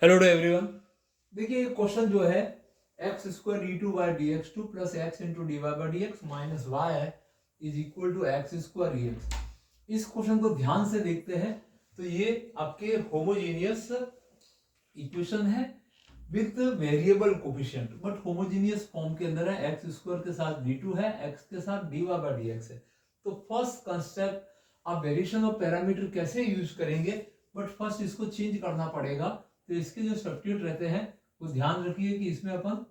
Hello to everyone. देखिए ये question जो है X square D two Y D X two plus x into D Y by D X minus Y is equal to X square E X. इस question को ध्यान से देखते हैं तो ये आपके होमोजीनियस इक्वेशन है with variable coefficient, but homogeneous form के अंदर है। एक्स स्क्वायर के साथ डी टू है, एक्स के साथ D Y by D x है। तो फर्स्ट कंसेप्ट आप वेरिएशन ऑफ पैरामीटर कैसे यूज करेंगे, बट फर्स्ट इसको चेंज करना पड़ेगा। तो इसके जो सब्स्टिट्यूट रहते हैं वो ध्यान रखिए कि इसमें अपन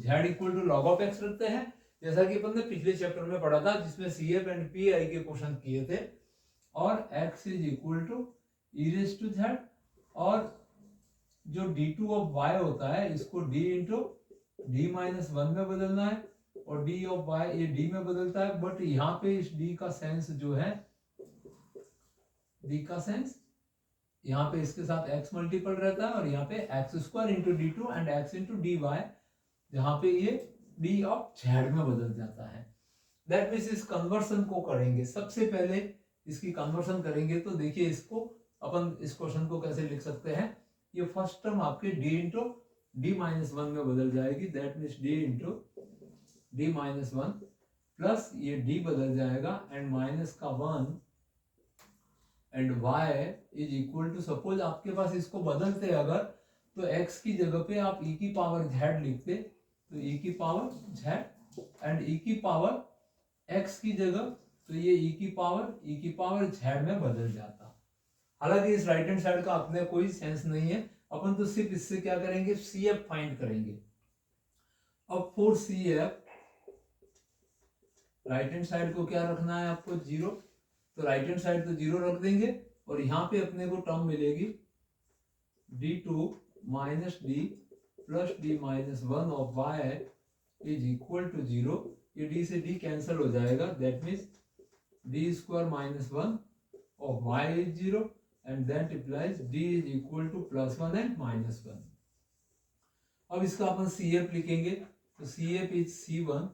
z equal to log of x रखते हैं, जैसा कि अपन ने पिछले चैप्टर में पढ़ा था जिसमें C F and P I के क्वेश्चन किए थे। और x is equal to e raise to z, और जो d2 ऑफ y होता है इसको d into d minus one में बदलना है, और d ऑफ y ये d में बदलता है, बट यहाँ पे इस d का सेंस जो है, d का सेंस यहाँ पे इसके साथ x मल्टीपल रहता है, और यहाँ पे x square into d two and x into D y, जहाँ पे ये d ऑफ z में बदल जाता है। दैट मीन्स इस कन्वर्सन को करेंगे, सबसे पहले इसकी कन्वर्सन करेंगे। तो देखिए इसको अपन इस क्वेश्चन को कैसे लिख सकते हैं। ये फर्स्ट टर्म आपके d into d minus one में बदल जाएगी, that means d into d minus one plus ये d बदल जाएगा एंड माइनस का one and y is equal to, suppose आपके पास इसको बदलते अगर तो x की जगह पे आप e की पावर z लिखते, तो e की पावर z एंड e की पावर x की जगह तो ये e की पावर z में बदल जाता। हालांकि इस राइट हैंड साइड का अपने कोई सेंस नहीं है, अपन तो सिर्फ इससे क्या करेंगे, CF फाइंड करेंगे। अब for CF right hand side को क्या रखना है आपको, जीरो, तो राइट हैंड साइड तो जीरो रख देंगे, और यहाँ पे अपने को टर्म मिलेगी d2 minus d plus d minus one of y is equal to zero. ये d से d कैंसिल हो जाएगा, that means d square minus one of y is zero, and that implies d is equal to plus one and minus one. अब इसका अपन CF लिखेंगे, तो CF is C1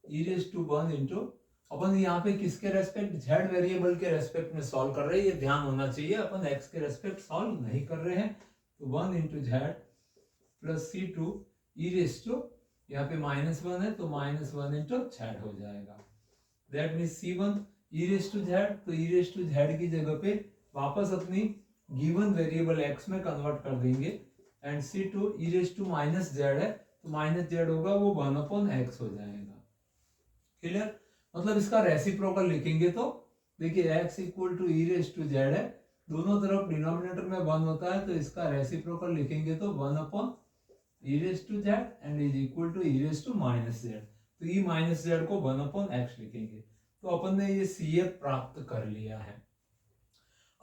e raise to one into, अपन यहाँ पे किसके respect, z variable के रेस्पेक्ट में सॉल्व कर रहे हैं, ये ध्यान होना चाहिए। अपन x के रेस्पेक्ट सॉल्व नहीं कर रहे हैं, तो one into z plus C2 e raise to, यहाँ पे माइनस वन है तो माइनस वन इंटू z हो जाएगा। That means C1 e raise to z, तो ई रेज टू z की जगह पे वापस अपनी गिवन वेरिएबल x में कन्वर्ट कर देंगे, and C2 e raise to minus z है तो माइनस z होगा, वो वन अपॉन x हो जाएगा। क्लियर, मतलब इसका रेसिप्रोकल लिखेंगे तो देखिए x equal to e raise to z है, दोनों तरफ डिनोमिनेटर में वन होता है, तो इसका रेसिप्रोकल लिखेंगे तो one upon e raise to z and is equal to e raise to minus z, तो ई माइनस जेड को वन अपॉन एक्स लिखेंगे। तो अपन ने ये CF प्राप्त कर लिया है।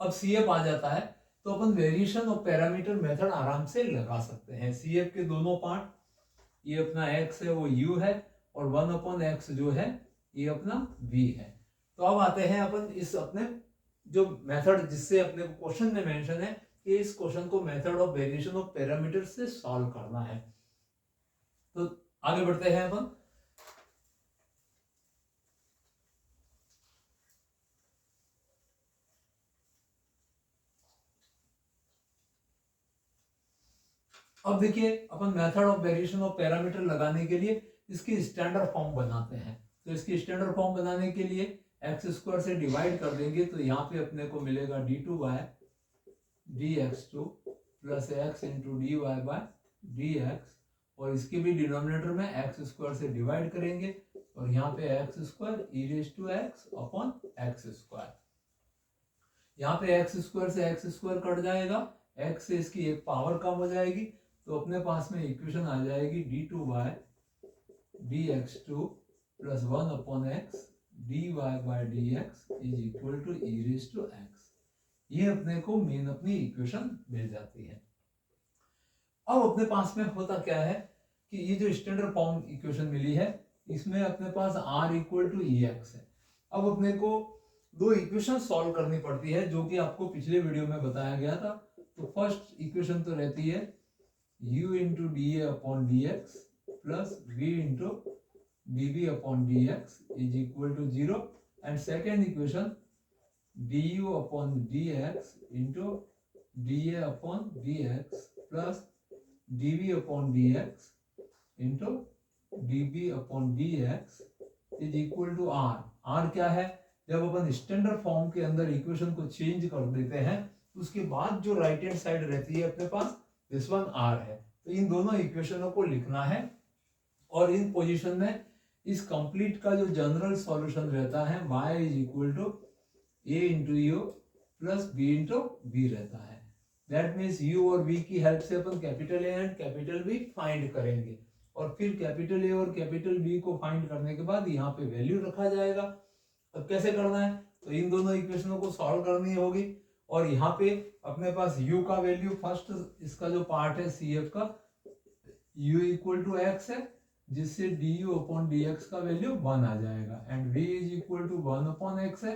अब CF आ जाता है तो अपन वेरिएशन ऑफ पैरामीटर मेथड आराम से लगा सकते हैं। CF के दोनों पार्ट, ये अपना x है वो u है, और वन अपॉन एक्स जो है ये अपना v है। तो अब आते हैं अपन इस अपने जो मेथड जिससे अपने क्वेश्चन में मेंशन है कि इस क्वेश्चन को method of variation of parameter से सॉल्व करना है। तो आगे बढ़ते हैं अपन। अब देखिए अपन method of variation of parameter लगाने के लिए इसकी स्टैंडर्ड फॉर्म बनाते हैं। तो इसकी स्टैंडर्ड फॉर्म बनाने के लिए एक्स स्क्वायर से डिवाइड कर देंगे, तो यहाँ पे अपने को मिलेगा d2y dx2 plus x into D y by d x, और इसके भी डिनोमिनेटर में एक्स स्क्वायर से डिवाइड करेंगे, और यहाँ पे x square e raise to x upon x square. यहाँ पे एक्स स्क्वायर से एक्स स्क्वायर कट जाएगा, एक्स से इसकी एक पावर कम हो जाएगी, तो अपने पास में इक्वेशन आ जाएगी d2y dx2 plus one upon x dy by dx is equal to e raise to x. ये अपने को मेन अपनी इक्वेशन मिल जाती है। अब अपने पास में होता क्या है कि ये जो स्टैंडर्ड फॉर्म इक्वेशन मिली है इसमें अपने पास r equal to e x है। अब अपने को दो इक्वेशन सॉल्व करनी पड़ती है जो कि आपको पिछले वीडियो में बताया गया था। तो फर्स्ट इक्वेशन तो रहती है u into d a upon d x plus v into d b upon d x is equal to zero, and second equation du upon d x into d a upon d x plus d b upon d x into d b upon d x is equal to r. R क्या है? जब अपन standard form के अंदर equation को change कर देते हैं उसके बाद जो राइट हैंड साइड रहती है अपने पास, दिस वन आर है। तो इन दोनों इक्वेशनों को लिखना है और इन पोजीशन में इस कंप्लीट का जो जनरल सॉल्यूशन रहता है y is equal to a into u plus b into b रहता है। दैट मीन्स u और v की हेल्प से अपन capital A and capital B find करेंगे और फिर कैपिटल A और कैपिटल B को फाइंड करने के बाद यहाँ पे वैल्यू रखा जाएगा। अब कैसे करना है? तो इन दोनों इक्वेशनों को सॉल्व करनी होगी और यहाँ पे अपने पास u का वैल्यू फर्स्ट इसका जो पार्ट है CF का u इक्वल टू x है जिससे du अपॉन dx का वैल्यू 1 आ जाएगा and v is equal to 1 upon x है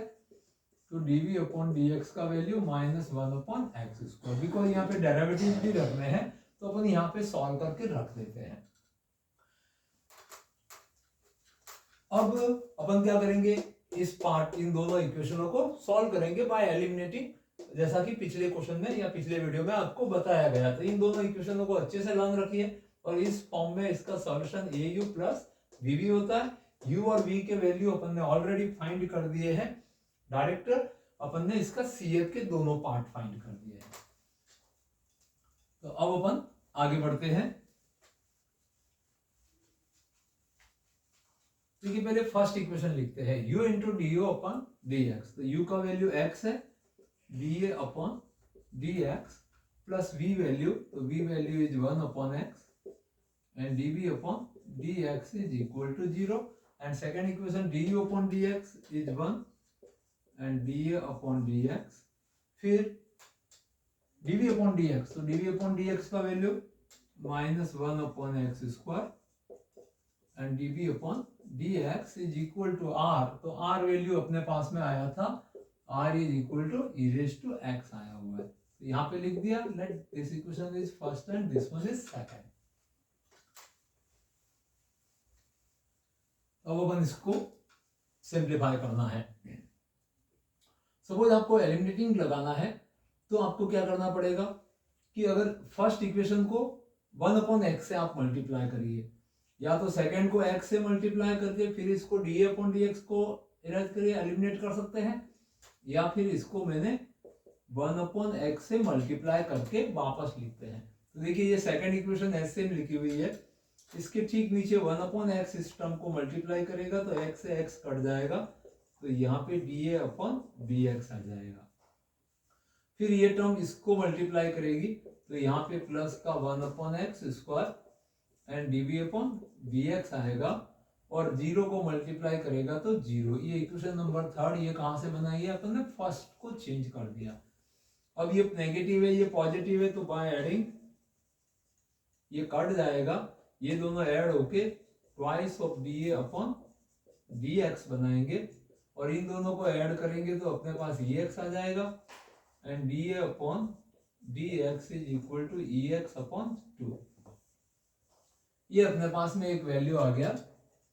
तो dv अपॉन dx का value minus 1 upon x square. Because यहाँ पे डेरिवेटिव भी रखने हैं तो अपन यहाँ पे सॉल्व करके रख देते हैं। अब अपन क्या करेंगे? इस पार्ट इन दोनों इक्वेशनों को सॉल्व करेंगे बाय एलिमिनेटिंग, जैसा कि पिछले क्वेश्चन में या पिछले वीडियो में आपको बताया गया। तो इन दोनों इक्वेशनों को अच्छे से लर्न रखिए और इस फॉर्म में इसका सॉल्यूशन au प्लस vv होता है। u और v के वैल्यू अपन ने ऑलरेडी फाइंड कर दिए हैं, डायरेक्ट अपन ने इसका CF के दोनों पार्ट फाइंड कर दिए हैं। तो अब अपन आगे बढ़ते हैं। देखिए पहले फर्स्ट इक्वेशन लिखते हैं u into D you upon d x. तो u का वैल्यू x है, dA upon dx plus v value, तो v value is 1 upon x and dv upon dx is equal to 0 and second equation du upon dx is 1 and dA upon dx, फिर dv upon dx, तो dv upon dx का value minus 1 upon x square and dv upon dx is equal to r। तो r value अपने पास में आया था, r is equal to e raised to x आया हुआ है, तो यहाँ पे लिख दिया। Let this equation is first and this one is second. अब अपन इसको सिंप्लीफाई करना है। सपोज आपको एलिमिनेटिंग लगाना है तो आपको क्या करना पड़ेगा कि अगर फर्स्ट इक्वेशन को 1 अपॉन एक्स से आप मल्टीप्लाई करिए, या तो सेकंड को x से मल्टीप्लाई करके फिर इसको dA अपॉन dx को इरेज करिए, एलिमिनेट कर सकते हैं, या फिर इसको मैंने 1 अपॉन x से मल्टीप्लाई करके वापस लिखते हैं। तो देखिए ये सेकंड इक्वेशन ऐसे में लिखी हुई है, इसके ठीक नीचे 1 अपॉन एक्स इस टर्म को मल्टीप्लाई करेगा तो x से x कट जाएगा, तो यहाँ पे dA अपॉन dx आ जाएगा। फिर ये टर्म इसको मल्टीप्लाई करेगी तो यहाँ पे प्लस का 1 upon x square and dB upon dx आएगा और 0 को मल्टीप्लाई करेगा तो 0। ये इक्वेशन नंबर थर्ड, ये कहाँ से बनाई है अपन ने? फर्स्ट को चेंज कर दिया। अब ये नेगेटिव है ये पॉजिटिव है तो बाय एडिंग ये कट जाएगा, ये दोनों ऐड होके twice of dA upon dx बनाएंगे और इन दोनों को ऐड करेंगे तो अपने पास ex आ जाएगा and dA upon dx is equal to ex upon 2। ये अपने पास में एक वैल्यू आ गया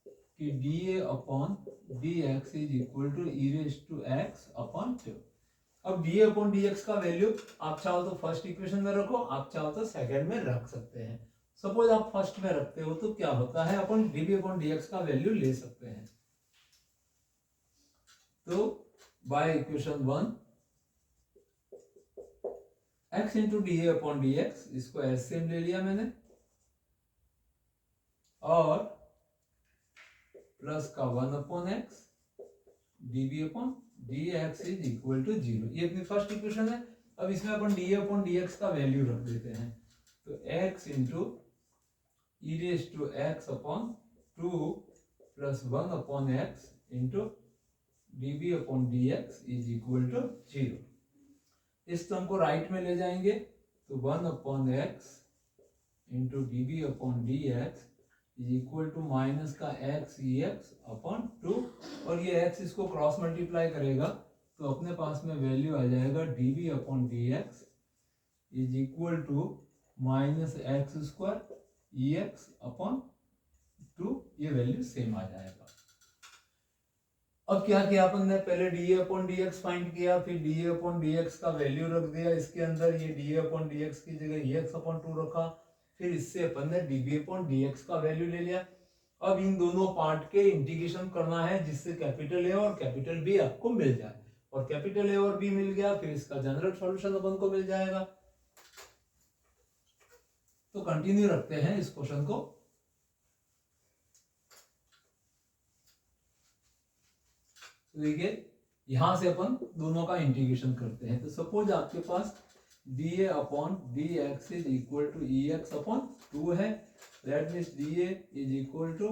कि dA upon dx is equal to e raise to x upon 2। अब dA अपॉन dx का वैल्यू आप चाहो तो फर्स्ट इक्वेशन में रखो, आप चाहो तो सेकंड में रख सकते हैं। सपोज आप फर्स्ट में रखते हो तो क्या होता है, अपन dB अपॉन dx का वैल्यू ले सकते हैं। तो by equation 1 x into dA upon dx, इसको ऐसे ले लिया मैंने, और प्लस का 1 upon x dB upon dx is equal to 0। ये अपनी फर्स्ट इक्वेशन है। अब इसमें अपन dA अपॉन dx का वैल्यू रख देते हैं, तो x into e raise to x upon 2 plus 1 upon x into dB upon dx is equal to 0। इस टर्म को राइट में ले जाएंगे तो 1 upon x into dB upon dx is equal to minus का x ex अपॉन 2, और ये x इसको क्रॉस मल्टीप्लाई करेगा तो अपने पास में वैल्यू आ जाएगा dB upon dx is equal to minus x square ex upon 2, ये वैल्यू सेम आ जाएगा। अब क्या किया अपन ने, पहले D upon d x find किया, फिर डी अपॉन डी एक्स का वैल्यू रख दिया इसके अंदर, ये डी अपॉन डी एक्स की जगह एक्स अपॉन 2 रखा, फिर इससे अपन ने d b upon d x का वैल्यू ले लिया। अब इन दोनों पार्ट के इंटीग्रेशन करना है जिससे कैपिटल ए और कैपिटल बी आपको मिल जाए, और कैपिटल ए और बी मिल गया, फिर इसका जनरल सॉल्यूशन अपन को मिल जाएगा। तो कंटिन्यू रखते हैं इस क्वेश्चन को। तो देखिए यहां से अपन दोनों का इंटीग्रेशन करते हैं। तो सपोज आपके पास d a upon d x is equal to e x upon 2 है, that means d a is equal to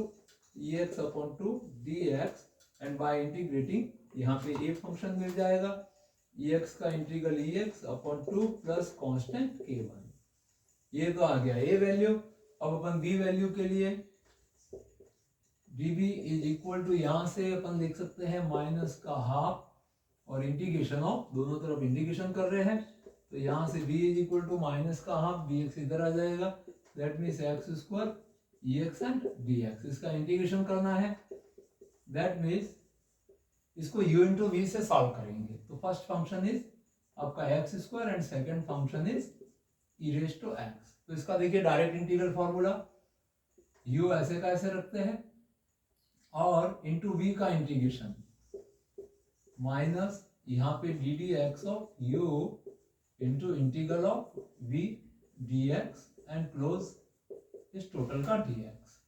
e x upon 2 d x, and by integrating यहाँ पे ए फंक्शन मिल जाएगा, ई एक्स का integral e x upon 2 plus constant k1। ये तो आ गया ए value. अब अपन बी वैल्यू के लिए dB इज इक्वल टू, यहां से अपन लिख सकते हैं माइनस का हाफ, और इंटीग्रेशन ऑफ, दोनों तरफ इंटीग्रेशन कर रहे हैं, तो यहां से b is equal to minus का हाफ, dx इधर आ जाएगा, that means x square ex and dx, इसका इंटीग्रेशन करना है। दैट मीन्स इसको u इंटू वी से सॉल्व करेंगे। तो फर्स्ट फंक्शन इज आपका x square and second function is e raise to x. तो इसका देखिए डायरेक्ट इंटीग्रल फॉर्मूला, u ऐसे का ऐसे रखते हैं, और इंटू वी का इंटीग्रेशन माइनस यहाँ पे d d x of u into integral of v d x and close इस टोटल का d x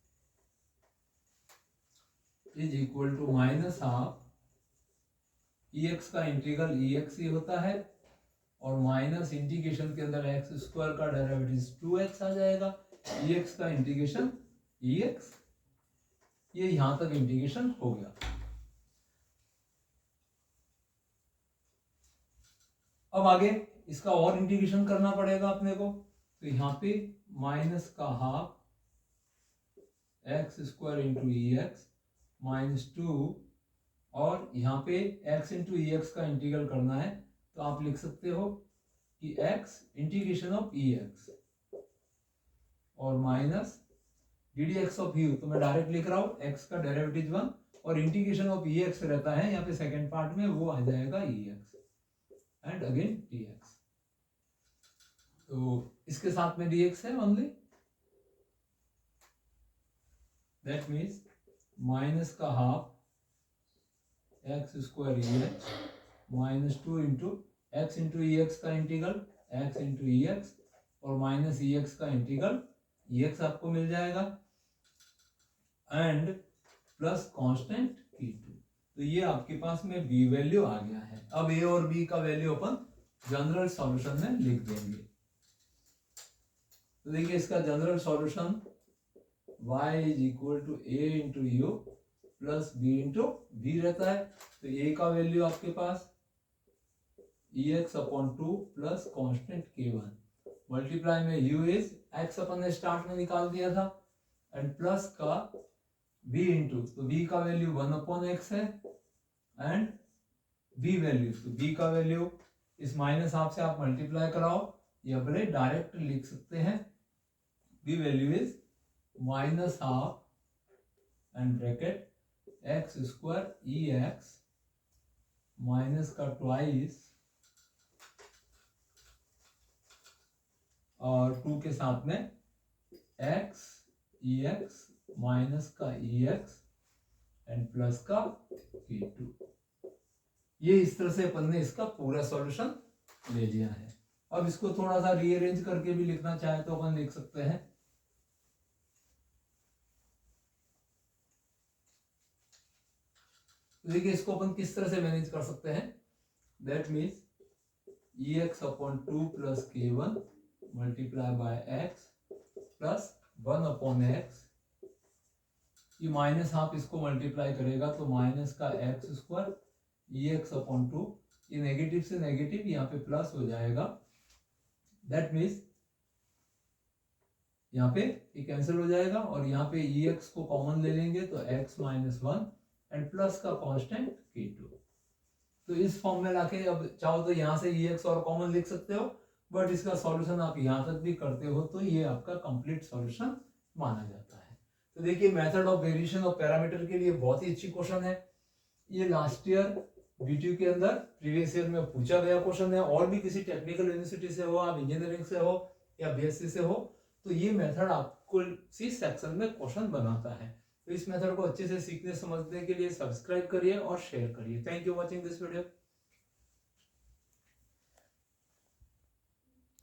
is equal to minus half e x का इंटीग्रल ई एक्स ही होता है, और माइनस इंटीग्रेशन के अंदर एक्स स्क्वायर का डेरिवेटिव 2x आ जाएगा, ई एक्स का इंटीग्रेशन ई एक्स, ये यहां तक इंटीग्रेशन हो गया। अब आगे इसका और इंटीग्रेशन करना पड़ेगा अपने को। तो यहां पे माइनस का half x square into e x minus 2, और यहाँ पे x इंटू ई एक्स का इंटीग्रल करना है, तो आप लिख सकते हो कि x integration of e x और minus d d x of u, तो मैं डायरेक्ट लिख रहा हूँ x का डेरिवेटिव 1, और इंटीग्रेशन ऑफ ई एक्स रहता है यहाँ पे सेकेंड पार्ट में, वो आ जाएगा e x and again d x. तो इसके साथ में डी एक्स है ओनली, दैट मीन्स माइनस का हाफ एक्स स्क्वायर ई x minus 2 into x into e x का integral x into e x, और माइनस ई एक्स का इंटीग्रल ई एक्स आपको मिल जाएगा, एंड प्लस कांस्टेंट k2। तो ये आपके पास में b वैल्यू आ गया है। अब a और b का वैल्यू अपन जनरल सॉल्यूशन में लिख देंगे। तो देखिए इसका general solution y is equal to a into u plus b into v रहता है। तो a का वैल्यू आपके पास ex upon 2 plus constant k1 multiply में u इज x अपन ने स्टार्ट में निकाल दिया था, एंड प्लस का v इंटू, तो v का वैल्यू 1 अपॉन x है, एंड v वैल्यू, तो v का वैल्यू इस माइनस हाफ से आप मल्टीप्लाई कराओ, या बड़े डायरेक्ट लिख सकते हैं v value is minus half and bracket x square E x minus का ट्वाइस और 2 के साथ में x ई एक्स माइनस का ई एक्स एंड प्लस का k2। ये इस तरह से अपन ने इसका पूरा सॉल्यूशन ले लिया है। अब इसको थोड़ा सा रीअरेंज करके भी लिखना चाहे तो अपन लिख सकते हैं। तो देखिए इसको अपन किस तरह से मैनेज कर सकते हैं, that means E x upon 2 plus k1 multiply by x plus 1 upon x, ये माइनस हाफ इसको मल्टीप्लाई करेगा तो माइनस का एक्स स्क्वायर ई एक्स अपॉन 2, ये नेगेटिव से नेगेटिव यहाँ पे प्लस हो जाएगा, दैट मीन्स यहाँ पे ये कैंसिल हो जाएगा, और यहाँ पे ई एक्स को कॉमन ले लेंगे तो x माइनस 1 एंड प्लस का कांस्टेंट k2। तो इस फॉर्म में लाके अब चाहो तो यहाँ से ई एक्स और कॉमन लिख सकते हो, बट इसका सॉल्यूशन आप यहाँ तक भी करते हो तो ये आपका कंप्लीट सॉल्यूशन माना जाता है। तो देखिए method of variation of parameter के लिए बहुत ही अच्छी क्वेश्चन है। ये लास्ट ईयर बीटीयू के अंदर प्रीवियस ईयर में पूछा गया क्वेश्चन है। और भी किसी टेक्निकल यूनिवर्सिटी से हो, आप इंजीनियरिंग से हो या बीएससी से हो, तो ये मेथड आपको सी सेक्शन में क्वेश्चन बनाता है। तो इस मेथड को अच्छे से सीखने समझने के लिए सब्सक्राइब करिए और शेयर करिए। Thank you watching this video.